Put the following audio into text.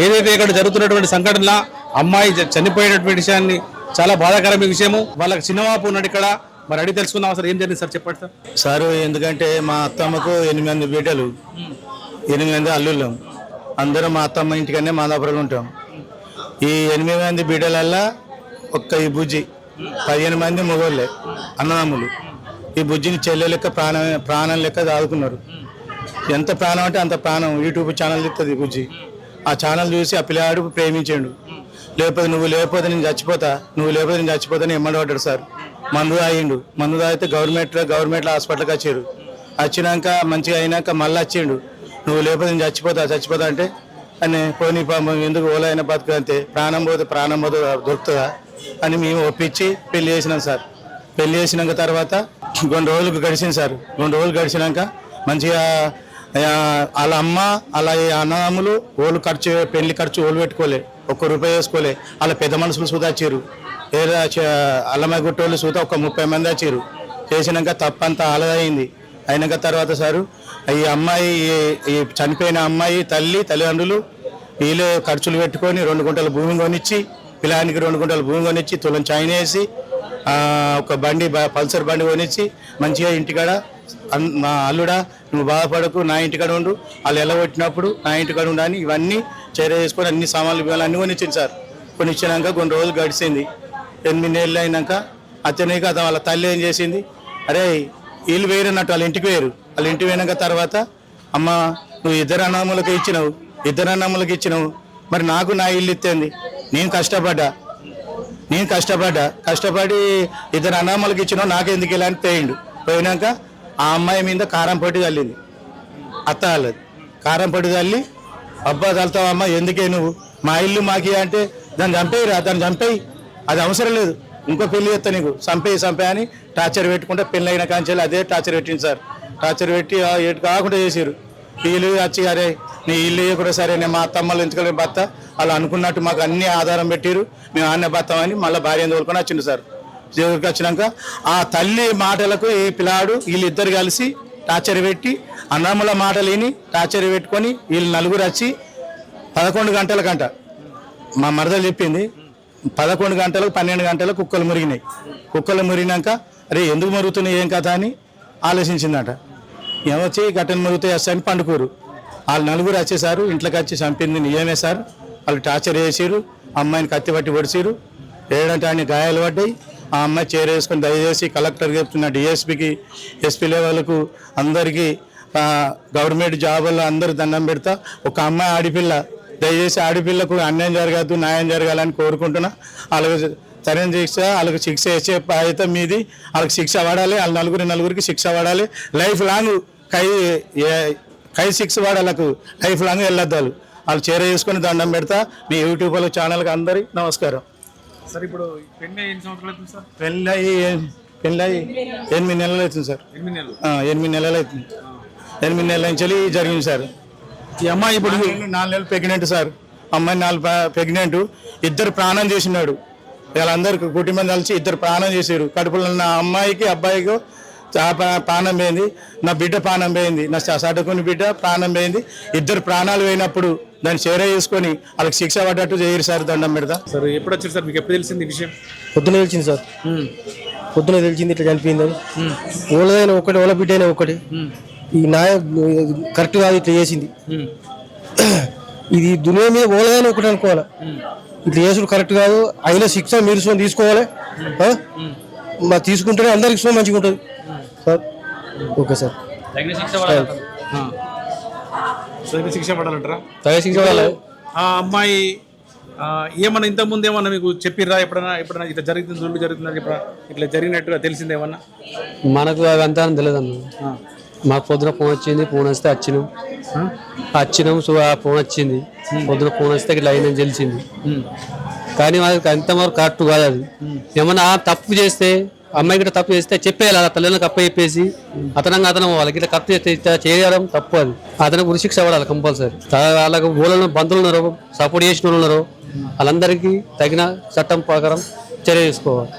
ఏదైతే ఇక్కడ జరుగుతున్నటువంటి సంఘటన అమ్మాయి చనిపోయినటువంటి విషయాన్ని చాలా బాధాకరమైన విషయము. వాళ్ళకి చిన్నవాపు ఉన్నాడు ఇక్కడ. మరి అడిగి తెలుసుకుందాం అసలు ఏం జరిగింది సార్, చెప్పండి సార్. సార్ ఎందుకంటే మా అత్తమ్మకు 8 మంది బిడ్డలు, 8 మంది అల్లుళ్ళం. అందరం మా అత్తమ్మ ఇంటికనే మాదాపురంలో ఉంటాం. ఈ 8 మంది బిడ్డలల్లా ఒక్క ఈ బుజ్జి 15 మంది మగోళ్ళే అన్నదమ్ములు. ఈ బుజ్జిని చెల్లె లెక్క ప్రాణం లెక్క దాదుకున్నారు. ఎంత ప్రాణం అంటే అంత ప్రాణం. యూట్యూబ్ ఛానల్ ఇస్తుంది బుజ్జి. ఆ ఛానల్ చూసి ఆ పిల్లాడు ప్రేమించాడు. నువ్వు లేకపోతే నేను చచ్చిపోతా అని ఎమ్మడి పడ్డాడు సార్. మందు తాగిండు. మందు తాగితే గవర్నమెంట్లో హాస్పిటల్కి వచ్చారు. వచ్చినాక మంచిగా అయినాక మళ్ళీ వచ్చిండు. నువ్వు లేకపోతే నేను చచ్చిపోతా అంటే అని పోనీ ఎందుకు ఓలైన బతుకు అంతే, ప్రాణం పోతే దొరుకుతుందా అని మేము ఒప్పించి పెళ్లి చేసినాం సార్. పెళ్లి చేసినాక తర్వాత 2 రోజులకు గడిచింది సార్. 2 రోజులు గడిచినాక మంచిగా వాళ్ళ అమ్మ అలా అన్నదమ్ములు పెళ్లి ఖర్చు ఓళ్ళు పెట్టుకోలే, ₹1 వేసుకోలే. వాళ్ళ పెద్ద మనుషులు సూతా వచ్చారు. అల్లమ్మ గుట్టోళ్ళు సూతా ఒక 30 మంది వచ్చారు. చేసినాక తప్పంతా ఆలదైంది. అయినాక తర్వాత సారు ఈ అమ్మాయి, ఈ చనిపోయిన అమ్మాయి తల్లిదండ్రులు వీళ్ళే ఖర్చులు పెట్టుకొని 2 గుంటల భూమి కొనిచ్చి, పిల్లానికి 2 గుంటల భూమి కొనిచ్చి, తులం చైన్ వేసి, ఒక పల్సర్ బండి కొనిచ్చి మంచిగా ఇంటికాడ మా అల్లుడా నువ్వు బాధపడకు, నా ఇంటికాడ ఉండు, వాళ్ళు ఎల్లగొట్టినప్పుడు నా ఇంటికాడ ఉండు అని ఇవన్నీ చర్య చేసుకొని అన్ని సామాన్లు బియ్యాలు అన్నీ కొనిచ్చింది సార్. కొనిచ్చినాక 2 రోజులు గడిచింది. 8 నెలలు అయినాక అతనికి వాళ్ళ తల్లి ఏం చేసింది, అరే వీళ్ళు వేరన్నట్టు వాళ్ళ ఇంటికి వేరు. వాళ్ళ ఇంటికి పోయినాక తర్వాత అమ్మ నువ్వు 2 అన్నములకు ఇచ్చినావు, మరి నాకు నా ఇల్లు ఇచ్చింది. నేను కష్టపడి 2 అన్నమ్మలకు ఇచ్చినావు, నాకెందుకు ఇలా అని పోయినాక ఆ అమ్మాయి మీద కారం పొట్టి చల్లింది. అత్త వాళ్ళది కారం పొట్టి చల్లి, అబ్బా చల్తావు అమ్మ, ఎందుకే నువ్వు మా ఇల్లు మాకి అంటే దాన్ని చంపేయి, అది అవసరం లేదు, ఇంకో పెళ్లి చేస్తా నీకు, చంపేయి అని టార్చర్ పెట్టుకుంటే పెళ్ళి అయిన కాంచెల్లి అదే టార్చర్ పెట్టింది సార్. టార్చర్ పెట్టి ఎటు కాకుండా చేసారు. వీళ్ళు వచ్చి అరే నీ ఇల్లు కూడా సరే, నేను మా అత్తమ్మలు ఎంచుకోలేని భర్త వాళ్ళు అనుకున్నట్టు మాకు అన్ని ఆధారం పెట్టిరు, మేము ఆన్నే బతామని మళ్ళీ భార్య తోలుకొని వచ్చిండు సార్. దేవుడికి వచ్చినాక ఆ తల్లి మాటలకు ఈ పిల్లాడు వీళ్ళిద్దరు కలిసి టార్చర్ పెట్టి, అన్నమ్మల మాటలు విని టార్చర్ పెట్టుకొని వీళ్ళు 4 వచ్చి 11 గంటలకంట మా మరదలు చెప్పింది, 11 గంటలకు 12 గంటలకు కుక్కలు మురిగినాక అరే ఎందుకు మరుగుతున్నాయి ఏం కథ అని ఆలోచించిందట. ఏమొచ్చి గట్టను మురుగుతాయి వస్తాయని పండుకోరు. వాళ్ళు 4 వచ్చేసారు. ఇంట్లోకి వచ్చి చంపింది నిజమే సార్. వాళ్ళు టార్చర్ చేసారు. అమ్మాయిని కత్తి పట్టి పొడిచారు. ఏడంటే ఆయన గాయాలు పడ్డాయి. ఆ అమ్మాయి చేరేసుకొని దయచేసి కలెక్టర్కి చెప్తున్న, డిఎస్పీకి, ఎస్పీ లెవెల్కు అందరికీ గవర్నమెంట్ జాబుల్లో అందరూ దండం పెడతా. ఒక అమ్మాయి ఆడపిల్ల, దయచేసి ఆడపిల్లకు అన్యాయం జరగద్దు, న్యాయం జరగాలని కోరుకుంటున్నా. వాళ్ళకి సరైన శిక్ష, వాళ్ళకి శిక్ష వేసే బాధ్యత మీది. వాళ్ళకి శిక్ష పడాలి. వాళ్ళ నలుగురికి శిక్ష పడాలి. లైఫ్ లాంగ్ కై శిక్ష పడాలకు లైఫ్ లాంగ్ వెళ్ళొద్దు. వాళ్ళు చేర చేసుకుని దండం పెడతా. మీ యూట్యూబ్ ఛానల్కి అందరికీ నమస్కారం. సార్ ఇప్పుడు పెళ్ళి ఎన్ని సంవత్సరాలు అవుతుంది సార్? పెళ్ళి 8 నెలలు అవుతుంది సార్. 8 నెలలు అవుతుంది. 8 నెలల నుంచి జరిగింది సార్. ఈ అమ్మాయి ఇప్పుడు 4 నెలలు ప్రెగ్నెంట్ సార్. అమ్మాయి 4 ప్రెగ్నెంట్. 2 ప్రాణం చేసినాడు. వీళ్ళందరికీ కుటుంబం కలిసి 2 ప్రాణం చేశారు. కడుపులో నా అమ్మాయికి అబ్బాయికి ప్రాణం పోయింది. నా బిడ్డ ప్రాణం పోయింది. నా సడుకుని బిడ్డ ప్రాణం పోయింది. 2 ప్రాణాలు పోయినప్పుడు దాన్ని చేర చేసుకొని వాళ్ళకి శిక్ష పడ్డట్టు చేయరు సార్. దండం పెడతా సార్. ఎప్పుడు వచ్చారు సార్? మీకు ఎప్పుడు తెలిసింది ఈ విషయం? పొద్దున తెలిసింది సార్. పొద్దున తెలిసింది ఇట్లా చనిపోయిందని. ఓలదైనా ఒకటి, ఓల బిడ్డ అయినా ఒకటి. ఈ న్యాయ కరెక్ట్ కాదు ఇట్లా చేసింది. ఇది దునియా మీద ఓలదైనా ఒకటి అనుకోవాలి. ఇట్లా చేసుడు కరెక్ట్ కాదు. అయినా శిక్ష మీరు తీసుకోవాలి. తీసుకుంటేనే అందరికి మంచిగా ఉంటుంది సార్. Okay sir. శిక్ష పడాలంటారా? తగిన శిక్ష పడాలి. ఆ అమ్మాయి ఏమన్నా ఇంతకుముందు ఏమన్నా మీకు చెప్పిర్రా? ఎప్పుడైనా ఇట్లా జరుగుతుందని ఇట్లా జరిగినట్టుగా తెలిసిందేమన్నా? మనకు అవంతా తెలియదు అన్న. మాకు పొద్దున ఫోన్ వచ్చింది. ఫోన్ వస్తే వచ్చినాం. సో ఆ ఫోన్ వచ్చింది. పొద్దున ఫోన్ వస్తే ఇట్లా అయిందని తెలిసింది. కానీ వాళ్ళకి అంతవరకు కరెక్ట్ కాదు. అది ఏమన్నా తప్పు చేస్తే, అమ్మాయి గిట్ట తప్పు చేస్తే చెప్పేయాలి. ఆ తల్లిని కప్ప చెప్పేసి అతను వాళ్ళకి ఇట్లా కప్పు చేస్తే చేయడం తప్పు. అది అతనికి ఉరిశిక్ష పడాలి కంపల్సరీ. వాళ్ళకి ఊళ్ళో బంధువులు ఉన్నారు, సపోర్ట్ చేసిన వాళ్ళు ఉన్నారు, వాళ్ళందరికీ తగిన చట్టం ప్రకారం చర్య తీసుకోవాలి.